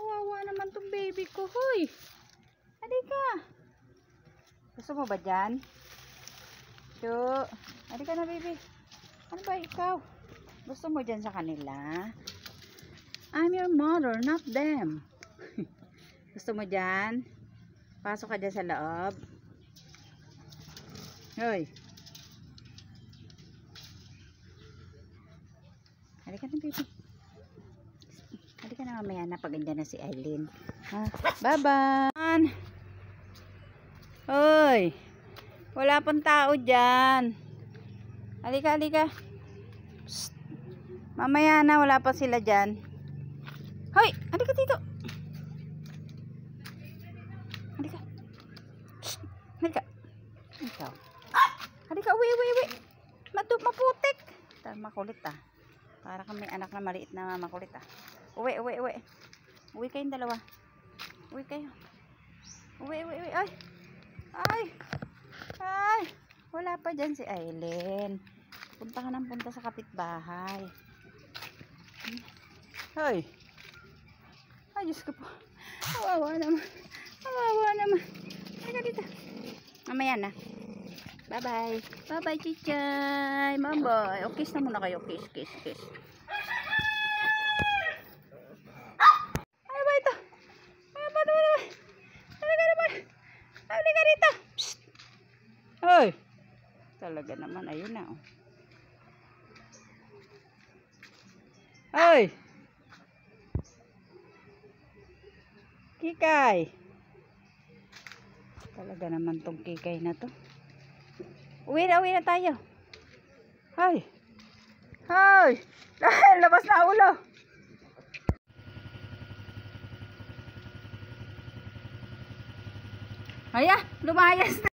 Kawawa naman tong baby ko. Hoy! Halika. Gusto mo ba dyan? So, halika na baby. Ano ba ikaw? Gusto mo dyan sa kanila? I'm your mother, not them. Gusto mo dyan? Pasok ka dyan sa loob. Hoy. Halika na baby. Halika na mamaya na pag andyan na si Eileen. Bye-bye. Hoy. Wala pang tao dyan. Halika, halika. Psst. Mamaya na, wala pa sila dyan. Hoy, halika dito. Halika. Psst. Halika. Ikaw. Halika, uwi. Maputik. Makulit ah. Para kami anak na maliit na makulit ah. Uwi. Uwi kayong dalawa. Uwi kayo. Uwi. Ay. Wala pa dyan si Eileen. Punta ka ng punta sa kapitbahay. Hoy. Ay, Diyos ko po. Kawawa naman. Halika dito. Mamaya na. Bye-bye. Bye-bye, chichay. Bye-bye. O, kiss na muna kayo. Kiss. Ay, ba ito? Ay, ba? Halika dito. Psst. Hoy. Talaga naman. Ayun na, oh. Hoy. Kikay. Talaga naman tong Kikay na to. Uwi na tayo. Hoy. Labas na ulo. Lumayas na.